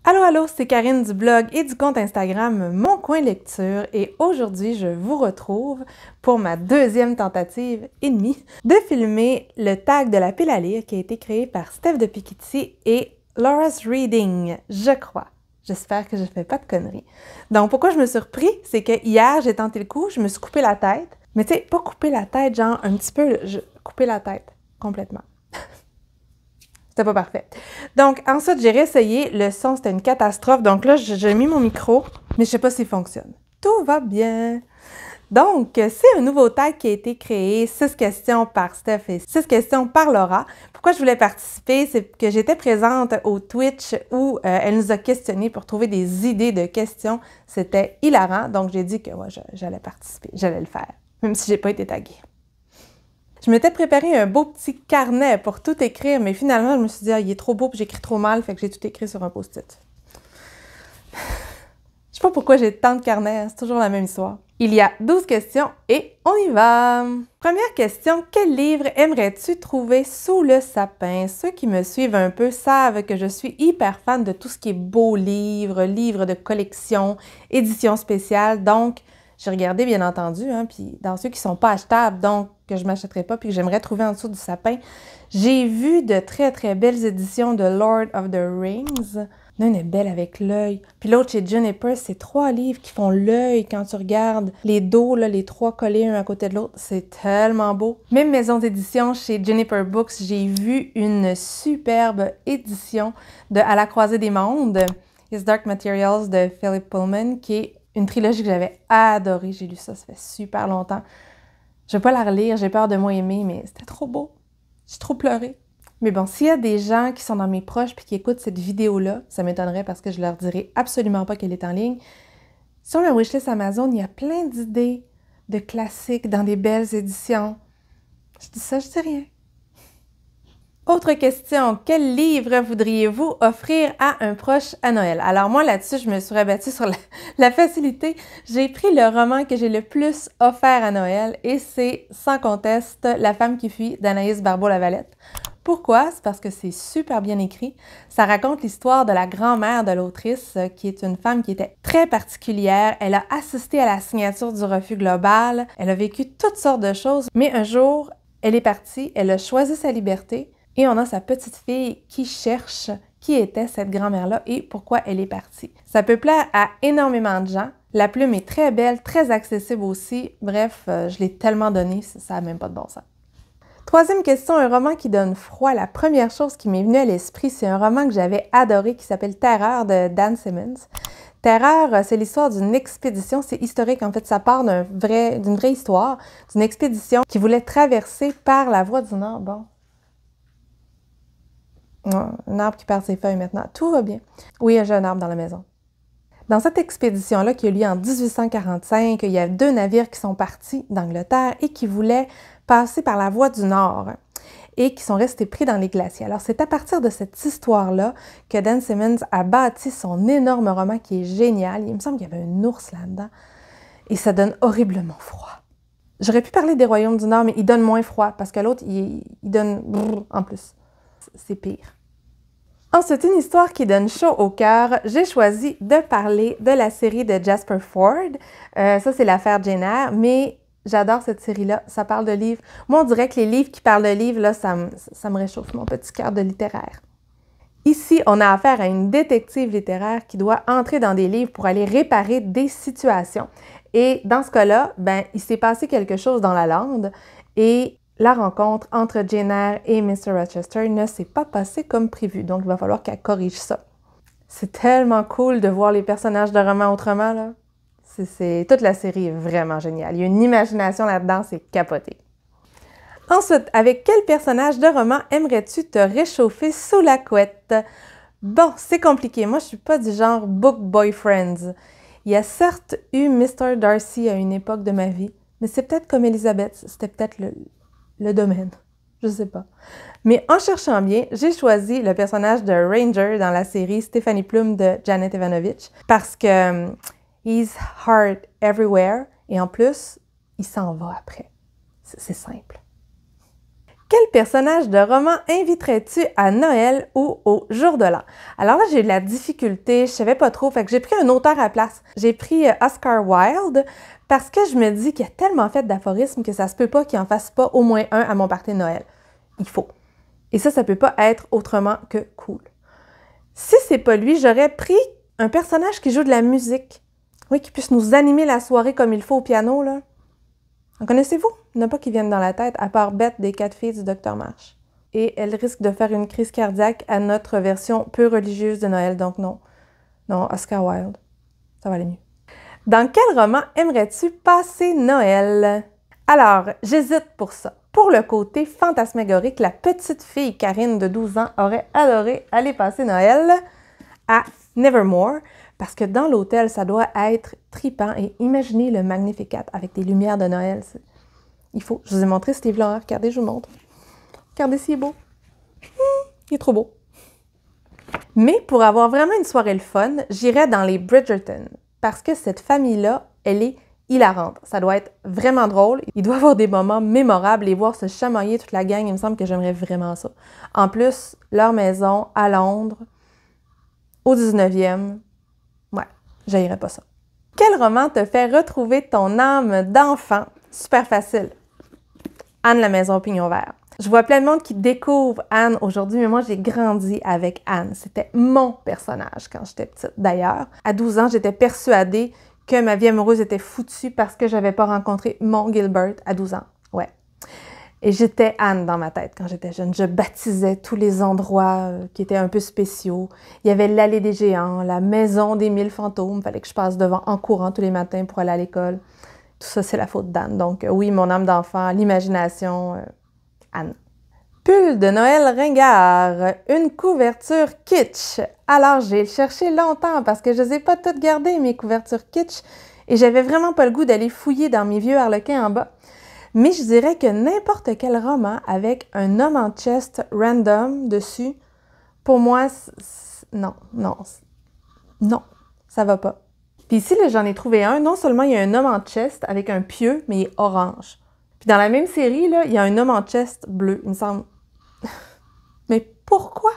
Allô, allô, c'est Karine du blog et du compte Instagram Mon Coin Lecture et aujourd'hui, je vous retrouve pour ma deuxième tentative et demie de filmer le tag de la pile à lire qui a été créé par Steph de Piketty et Laura's Reading, je crois. J'espère que je ne fais pas de conneries. Donc, pourquoi je me suis repris, c'est que hier, j'ai tenté le coup, je me suis coupé la tête. Mais tu sais, pas couper la tête, genre un petit peu, couper la tête complètement. C'était pas parfait. Donc, ensuite, j'ai réessayé. Le son, c'était une catastrophe. Donc là, j'ai mis mon micro, mais je sais pas s'il fonctionne. Tout va bien. Donc, c'est un nouveau tag qui a été créé, 6 questions par Steph et 6 questions par Laura. Pourquoi je voulais participer? C'est que j'étais présente au Twitch où elle nous a questionnés pour trouver des idées de questions. C'était hilarant. Donc, j'ai dit que ouais, j'allais participer, j'allais le faire, même si j'ai pas été taguée. Je m'étais préparé un beau petit carnet pour tout écrire, mais finalement, je me suis dit, ah, il est trop beau et j'écris trop mal, fait que j'ai tout écrit sur un post-it. Je sais pas pourquoi j'ai tant de carnets, c'est toujours la même histoire. Il y a 12 questions et on y va! Première question, quel livre aimerais-tu trouver sous le sapin? Ceux qui me suivent un peu savent que je suis hyper fan de tout ce qui est beaux livres, livres de collection, éditions spéciales, donc j'ai regardé bien entendu, hein, puis dans ceux qui sont pas achetables, donc que je m'achèterais pas puis que j'aimerais trouver en dessous du sapin, j'ai vu de très très belles éditions de Lord of the Rings. L'une est belle avec l'œil. Puis l'autre, chez Juniper, c'est 3 livres qui font l'œil quand tu regardes les dos, là, les 3 collés un à côté de l'autre. C'est tellement beau. Même maison d'édition, chez Juniper Books, j'ai vu une superbe édition de À la croisée des mondes, His Dark Materials de Philip Pullman, qui est une trilogie que j'avais adorée. J'ai lu ça fait super longtemps. Je vais pas la relire, j'ai peur de moins aimer, mais c'était trop beau. J'ai trop pleuré. Mais bon, s'il y a des gens qui sont dans mes proches puis qui écoutent cette vidéo-là, ça m'étonnerait parce que je leur dirai absolument pas qu'elle est en ligne. Sur ma wishlist Amazon, il y a plein d'idées de classiques dans des belles éditions. Je dis ça, je dis rien. Autre question, quel livre voudriez-vous offrir à un proche à Noël? Alors moi, là-dessus, je me suis rabattue sur la facilité. J'ai pris le roman que j'ai le plus offert à Noël et c'est, sans conteste, La femme qui fuit d'Anaïs Barbeau-Lavalette. Pourquoi? C'est parce que c'est super bien écrit. Ça raconte l'histoire de la grand-mère de l'autrice, qui est une femme qui était très particulière. Elle a assisté à la signature du refus global. Elle a vécu toutes sortes de choses, mais un jour, elle est partie, elle a choisi sa liberté. Et on a sa petite fille qui cherche qui était cette grand-mère-là et pourquoi elle est partie. Ça peut plaire à énormément de gens. La plume est très belle, très accessible aussi. Bref, je l'ai tellement donné, ça n'a même pas de bon sens. Troisième question, un roman qui donne froid. La première chose qui m'est venue à l'esprit, c'est un roman que j'avais adoré qui s'appelle Terreur de Dan Simmons. Terreur, c'est l'histoire d'une expédition, c'est historique en fait, ça part d'une vraie histoire, d'une expédition qui voulait traverser par la voie du Nord. Bon. Un arbre qui perd ses feuilles maintenant. Tout va bien. Oui, j'ai un arbre dans la maison. Dans cette expédition-là qui a eu lieu en 1845, il y a 2 navires qui sont partis d'Angleterre et qui voulaient passer par la voie du Nord et qui sont restés pris dans les glaciers. Alors, c'est à partir de cette histoire-là que Dan Simmons a bâti son énorme roman qui est génial. Il me semble qu'il y avait un ours là-dedans et ça donne horriblement froid. J'aurais pu parler des Royaumes du Nord, mais il donne moins froid parce que l'autre, il donne en plus. C'est pire. Ensuite, une histoire qui donne chaud au cœur. J'ai choisi de parler de la série de Jasper Fforde. Ça, c'est l'affaire Jane Eyre, mais j'adore cette série-là. Ça parle de livres. Moi, on dirait que les livres qui parlent de livres, là, ça me réchauffe mon petit cœur de littéraire. Ici, on a affaire à une détective littéraire qui doit entrer dans des livres pour aller réparer des situations. Et dans ce cas-là, il s'est passé quelque chose dans la lande et la rencontre entre Jane Eyre et Mr. Rochester ne s'est pas passée comme prévu, donc il va falloir qu'elle corrige ça. C'est tellement cool de voir les personnages de roman autrement, là. Toute la série est vraiment géniale. Il y a une imagination là-dedans, c'est capoté. Ensuite, avec quel personnage de roman aimerais-tu te réchauffer sous la couette? Bon, c'est compliqué. Moi, je suis pas du genre book boyfriends. Il y a certes eu Mr. Darcy à une époque de ma vie, mais c'est peut-être comme Elisabeth, c'était peut-être le domaine, je sais pas. Mais en cherchant bien, j'ai choisi le personnage de Ranger dans la série Stéphanie Plum de Janet Evanovich parce que he's hard everywhere et en plus, il s'en va après. C'est simple. Quel personnage de roman inviterais-tu à Noël ou au jour de l'an? Alors là, j'ai eu de la difficulté, je savais pas trop, fait que j'ai pris un auteur à la place. J'ai pris Oscar Wilde parce que je me dis qu'il a tellement fait d'aphorismes que ça se peut pas qu'il en fasse pas au moins un à mon party de Noël. Il faut. Et ça peut pas être autrement que cool. Si c'est pas lui, j'aurais pris un personnage qui joue de la musique. Oui, qui puisse nous animer la soirée comme il faut au piano, là. En connaissez-vous? Il n'y en a pas qui viennent dans la tête, à part Bette des 4 filles du Dr March. Et elle risque de faire une crise cardiaque à notre version peu religieuse de Noël, donc non. Non, Oscar Wilde. Ça va aller mieux. Dans quel roman aimerais-tu passer Noël? Alors, j'hésite pour ça. Pour le côté fantasmagorique, la petite fille Karine de 12 ans aurait adoré aller passer Noël à Nevermore, parce que dans l'hôtel, ça doit être tripant. Et imaginez le Magnificat avec des lumières de Noël. Il faut. Je vous ai montré ce livre-là. Regardez, je vous montre. Regardez s'il est beau. Il est trop beau. Mais pour avoir vraiment une soirée le fun, j'irais dans les Bridgerton. Parce que cette famille-là, elle est hilarante. Ça doit être vraiment drôle. Il doit y avoir des moments mémorables et voir se chamailler toute la gang. Il me semble que j'aimerais vraiment ça. En plus, leur maison à Londres, au 19e, ouais, j'haïrais pas ça. Quel roman te fait retrouver ton âme d'enfant? Super facile. Anne la maison au pignon vert. Je vois plein de monde qui découvre Anne aujourd'hui, mais moi, j'ai grandi avec Anne. C'était mon personnage quand j'étais petite. D'ailleurs, à 12 ans, j'étais persuadée que ma vie amoureuse était foutue parce que j'avais pas rencontré mon Gilbert à 12 ans. Ouais. Et j'étais Anne dans ma tête quand j'étais jeune. Je baptisais tous les endroits qui étaient un peu spéciaux. Il y avait l'allée des géants, la maison des 1000 fantômes. Il fallait que je passe devant en courant tous les matins pour aller à l'école. Tout ça, c'est la faute d'Anne. Donc oui, mon âme d'enfant, l'imagination, Anne. Pull de Noël ringard, une couverture kitsch. Alors, j'ai cherché longtemps parce que je ne les ai pas toutes gardées, mes couvertures kitsch, et j'avais vraiment pas le goût d'aller fouiller dans mes vieux harlequins en bas. Mais je dirais que n'importe quel roman avec un homme en chest random dessus, pour moi, non, ça va pas. Puis ici, j'en ai trouvé un. Non seulement il y a un homme en chest avec un pieu, mais il est orange. Puis dans la même série, là, il y a un homme en chest bleu, il me semble. Mais pourquoi?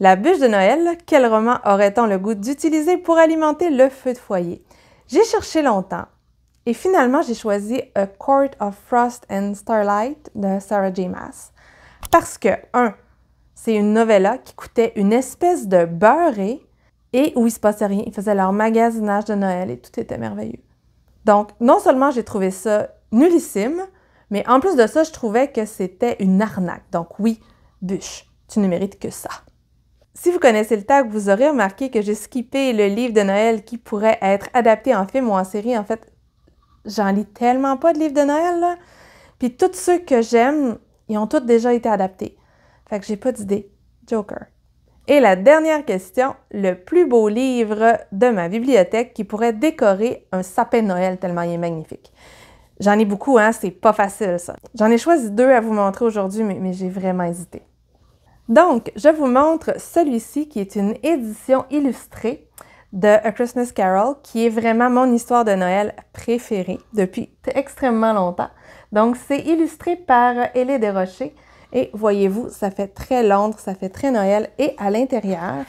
La bûche de Noël, quel roman aurait-on le goût d'utiliser pour alimenter le feu de foyer? J'ai cherché longtemps. Et finalement, j'ai choisi A Court of Frost and Starlight de Sarah J. Maas. Parce que, c'est une novella qui coûtait une espèce de beurrée et où il se passait rien. Ils faisaient leur magasinage de Noël et tout était merveilleux. Donc, non seulement j'ai trouvé ça nullissime, mais en plus de ça, je trouvais que c'était une arnaque. Donc oui, bûche, tu ne mérites que ça. Si vous connaissez le tag, vous aurez remarqué que j'ai skippé le livre de Noël qui pourrait être adapté en film ou en série. En fait, j'en lis tellement pas de livres de Noël, là. Puis tous ceux que j'aime, ils ont tous déjà été adaptés. Fait que j'ai pas d'idée. Joker. Et la dernière question, le plus beau livre de ma bibliothèque qui pourrait décorer un sapin de Noël tellement il est magnifique. J'en ai beaucoup, hein, c'est pas facile ça. J'en ai choisi 2 à vous montrer aujourd'hui, mais j'ai vraiment hésité. Donc, je vous montre celui-ci qui est une édition illustrée de A Christmas Carol, qui est vraiment mon histoire de Noël préférée depuis extrêmement longtemps. Donc, c'est illustré par Élie Desrochers. Et voyez-vous, ça fait très Londres, ça fait très Noël. Et à l'intérieur,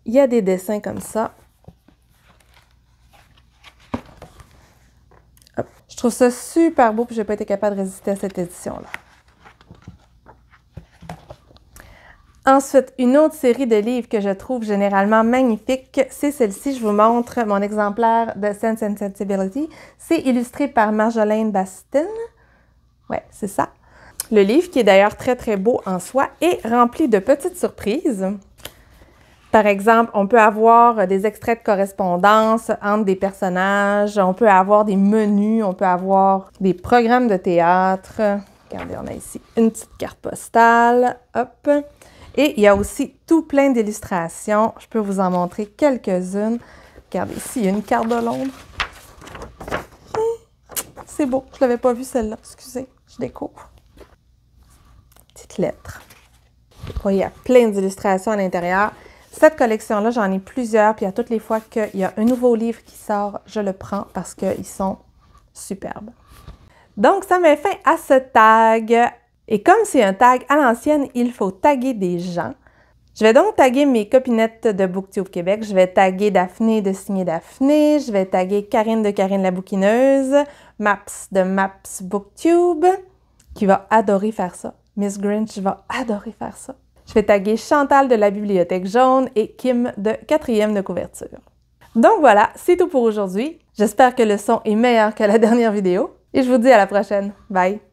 il y a des dessins comme ça. Hop. Je trouve ça super beau, puis je n'ai pas été capable de résister à cette édition-là. Ensuite, une autre série de livres que je trouve généralement magnifique, c'est celle-ci. Je vous montre mon exemplaire de Sense and Sensibility. C'est illustré par Marjolaine Bastin. Ouais, c'est ça. Le livre, qui est d'ailleurs très, très beau en soi, est rempli de petites surprises. Par exemple, on peut avoir des extraits de correspondance entre des personnages, on peut avoir des menus, on peut avoir des programmes de théâtre. Regardez, on a ici une petite carte postale. Hop! Et il y a aussi tout plein d'illustrations. Je peux vous en montrer quelques-unes. Regardez ici, il y a une carte de Londres. C'est beau. Je ne l'avais pas vue celle-là. Excusez, je découvre. Petite lettre. Vous voyez, il y a plein d'illustrations à l'intérieur. Cette collection-là, j'en ai plusieurs. Puis à toutes les fois qu'il y a un nouveau livre qui sort, je le prends parce qu'ils sont superbes. Donc, ça met fin à ce tag. Et comme c'est un tag à l'ancienne, il faut taguer des gens. Je vais donc taguer mes copinettes de BookTube Québec. Je vais taguer Daphné de Signer Daphné. Je vais taguer Karine de Karine la Bouquineuse. Maps de Maps BookTube, qui va adorer faire ça. Miss Grinch va adorer faire ça. Je vais taguer Chantal de la Bibliothèque Jaune et Kim de 4e de couverture. Donc voilà, c'est tout pour aujourd'hui. J'espère que le son est meilleur que la dernière vidéo et je vous dis à la prochaine. Bye!